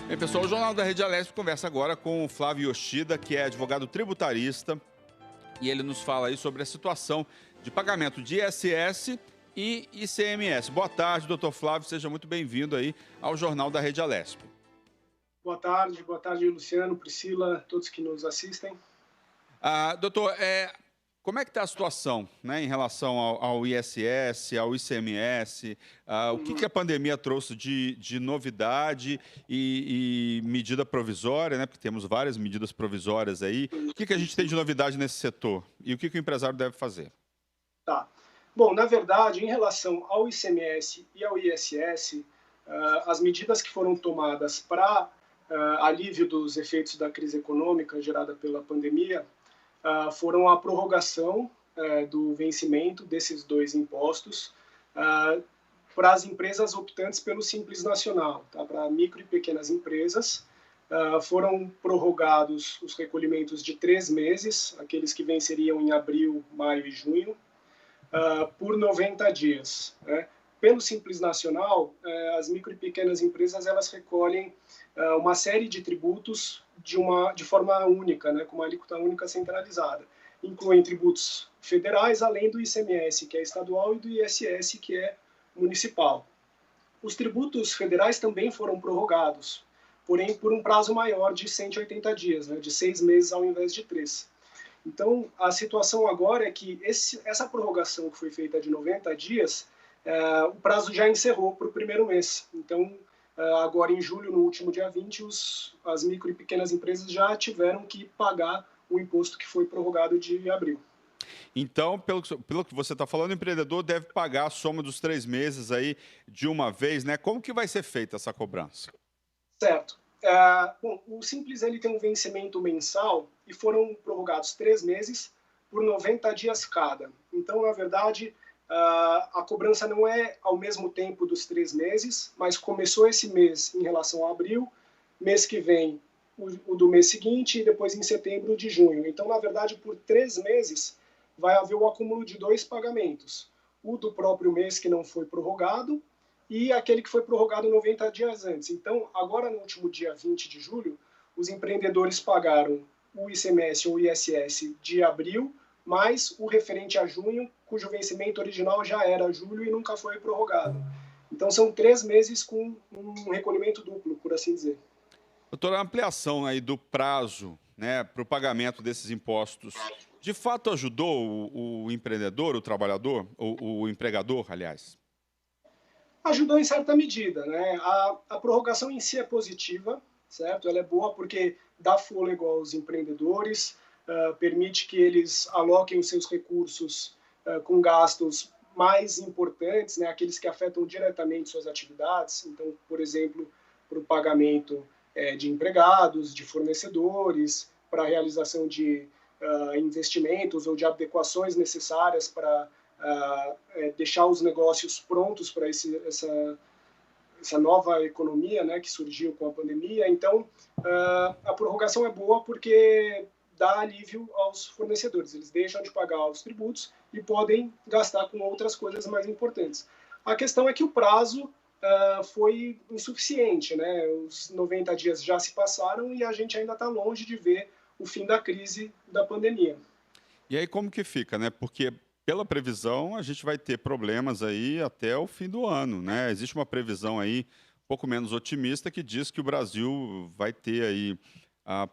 Bem, pessoal, o Jornal da Rede Alesp conversa agora com o Flávio Yoshida, que é advogado tributarista, e ele nos fala aí sobre a situação de pagamento de ISS e ICMS. Boa tarde, doutor Flávio, seja muito bem-vindo aí ao Jornal da Rede Alesp. Boa tarde, Luciano, Priscila, todos que nos assistem. Doutor, como é que está a situação, né, em relação ao ISS, ao ICMS? O que a pandemia trouxe de novidade e medida provisória, né? Porque temos várias medidas provisórias aí. O que a gente tem de novidade nesse setor? E o que o empresário deve fazer? Tá. Bom, na verdade, em relação ao ICMS e ao ISS, as medidas que foram tomadas para alívio dos efeitos da crise econômica gerada pela pandemia foram a prorrogação do vencimento desses dois impostos para as empresas optantes pelo Simples Nacional, tá? Para micro e pequenas empresas. Foram prorrogados os recolhimentos de 3 meses, aqueles que venceriam em abril, maio e junho, por 90 dias. Né? Pelo Simples Nacional, as micro e pequenas empresas elas recolhem uma série de tributos de forma única, né, com uma alíquota única centralizada. Incluem tributos federais, além do ICMS, que é estadual, e do ISS, que é municipal. Os tributos federais também foram prorrogados, porém por um prazo maior de 180 dias, né, de 6 meses ao invés de 3. Então, a situação agora é que essa prorrogação que foi feita de 90 dias, o prazo já encerrou para o primeiro mês. Então, agora em julho, no último dia 20, as micro e pequenas empresas já tiveram que pagar o imposto que foi prorrogado de abril. Então, pelo que você está falando, o empreendedor deve pagar a soma dos 3 meses aí de uma vez, né? Como que vai ser feita essa cobrança? Certo. Bom, o Simples ele tem um vencimento mensal e foram prorrogados 3 meses por 90 dias cada. Então, na verdade, a cobrança não é ao mesmo tempo dos 3 meses, mas começou esse mês em relação a abril, mês que vem o do mês seguinte e depois em setembro de junho. Então, na verdade, por 3 meses vai haver o acúmulo de 2 pagamentos. O do próprio mês que não foi prorrogado e aquele que foi prorrogado 90 dias antes. Então, agora no último dia 20 de julho, os empreendedores pagaram o ICMS ou ISS de abril, mais o referente a junho, cujo vencimento original já era julho e nunca foi prorrogado. Então, são 3 meses com um recolhimento duplo, por assim dizer. Doutora, a ampliação aí do prazo, né, para o pagamento desses impostos, de fato ajudou o empreendedor, o trabalhador, o empregador, aliás? Ajudou em certa medida, né? A prorrogação em si é positiva, certo? Ela é boa porque dá fôlego aos empreendedores, permite que eles aloquem os seus recursos com gastos mais importantes, né? Aqueles que afetam diretamente suas atividades. Então, por exemplo, para o pagamento de empregados, de fornecedores, para a realização de investimentos ou de adequações necessárias para deixar os negócios prontos para essa nova economia, né, que surgiu com a pandemia. Então, a prorrogação é boa porque dá alívio aos fornecedores. Eles deixam de pagar os tributos e podem gastar com outras coisas mais importantes. A questão é que o prazo foi insuficiente, né? Os 90 dias já se passaram e a gente ainda está longe de ver o fim da crise da pandemia. E aí como que fica, né? Porque pela previsão a gente vai ter problemas aí até o fim do ano, né? Existe uma previsão aí um pouco menos otimista que diz que o Brasil vai ter aí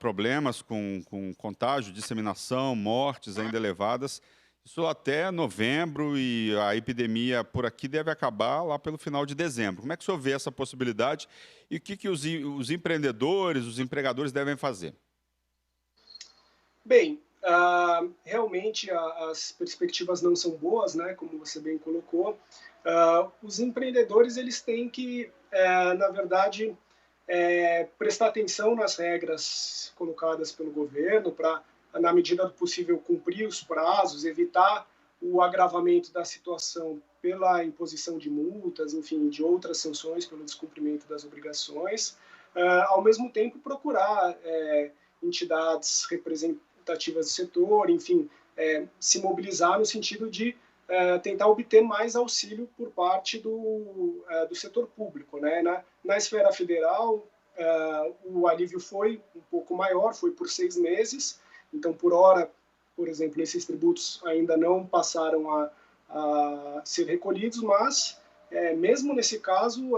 problemas com contágio, disseminação, mortes ainda elevadas. Isso até novembro e a epidemia por aqui deve acabar lá pelo final de dezembro. Como é que o senhor vê essa possibilidade e o que os empreendedores, os empregadores devem fazer? Bem, realmente as perspectivas não são boas, né, como você bem colocou. Os empreendedores eles têm que, na verdade, prestar atenção nas regras colocadas pelo governo para, na medida do possível, cumprir os prazos, evitar o agravamento da situação pela imposição de multas, enfim, de outras sanções pelo descumprimento das obrigações. Ao mesmo tempo, procurar entidades representativas do setor, enfim, se mobilizar no sentido de tentar obter mais auxílio por parte do setor público, né? Na esfera federal, alívio foi um pouco maior, foi por 6 meses, então, por hora, por exemplo, esses tributos ainda não passaram a ser recolhidos, mas, mesmo nesse caso,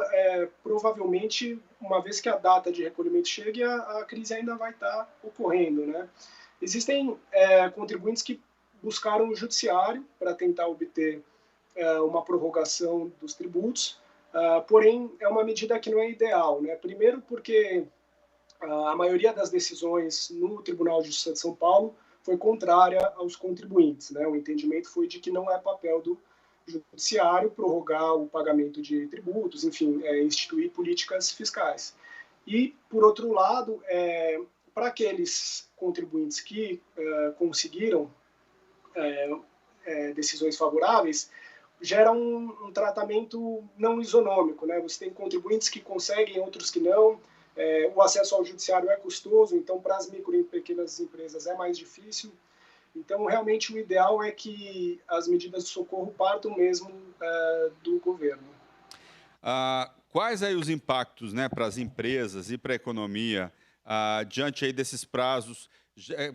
provavelmente, uma vez que a data de recolhimento chegue, a crise ainda vai estar ocorrendo, né? Existem contribuintes que buscaram o judiciário para tentar obter uma prorrogação dos tributos, porém, é uma medida que não é ideal, né? Primeiro porque a maioria das decisões no Tribunal de Justiça de São Paulo foi contrária aos contribuintes, né? O entendimento foi de que não é papel do judiciário prorrogar o pagamento de tributos, enfim, instituir políticas fiscais. E, por outro lado, para aqueles contribuintes que conseguiram decisões favoráveis, gera um tratamento não isonômico, né? Você tem contribuintes que conseguem, outros que não. O acesso ao judiciário é custoso, então para as micro e pequenas empresas é mais difícil. Então, realmente, o ideal é que as medidas de socorro partam mesmo do governo. Quais aí os impactos, né, para as empresas e para a economia diante aí desses prazos? É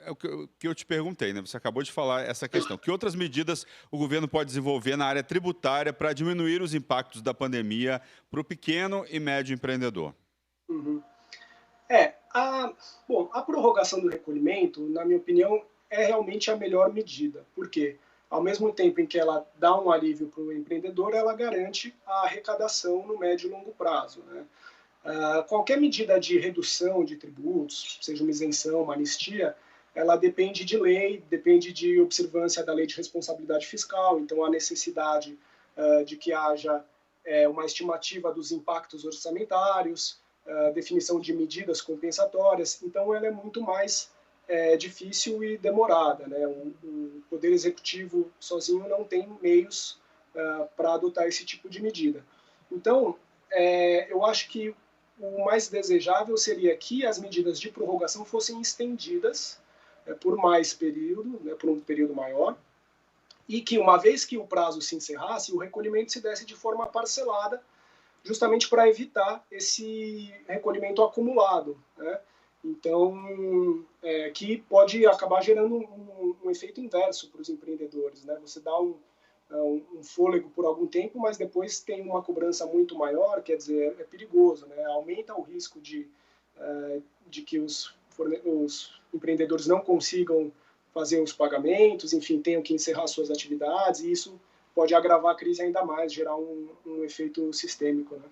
o que eu te perguntei, né? Você acabou de falar essa questão. Que outras medidas o governo pode desenvolver na área tributária para diminuir os impactos da pandemia para o pequeno e médio empreendedor? Uhum. Bom, a prorrogação do recolhimento, na minha opinião, é realmente a melhor medida. Por quê? Ao mesmo tempo em que ela dá um alívio para o empreendedor, ela garante a arrecadação no médio e longo prazo, né? Qualquer medida de redução de tributos, seja uma isenção, uma anistia, ela depende de lei, depende de observância da lei de responsabilidade fiscal, então a necessidade de que haja uma estimativa dos impactos orçamentários, definição de medidas compensatórias, então ela é muito mais difícil e demorada, né? O Poder Executivo sozinho não tem meios para adotar esse tipo de medida. Então, eu acho que o mais desejável seria que as medidas de prorrogação fossem estendidas por mais período, né, por um período maior, e que, uma vez que o prazo se encerrasse, o recolhimento se desse de forma parcelada, justamente para evitar esse recolhimento acumulado, né? Então, que pode acabar gerando um efeito inverso para os empreendedores, né? Você dá um fôlego por algum tempo, mas depois tem uma cobrança muito maior, quer dizer, é perigoso, né? Aumenta o risco de que os empreendedores não consigam fazer os pagamentos, enfim, tenham que encerrar suas atividades, e isso pode agravar a crise ainda mais, gerar um efeito sistêmico, né?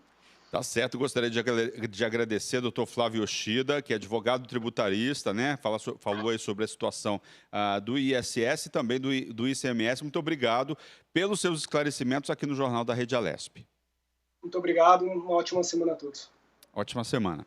Tá certo, gostaria de agradecer ao doutor Flávio Yoshida, que é advogado tributarista, né? Falou aí sobre a situação do ISS e também do ICMS. Muito obrigado pelos seus esclarecimentos aqui no Jornal da Rede Alesp. Muito obrigado, uma ótima semana a todos. Ótima semana.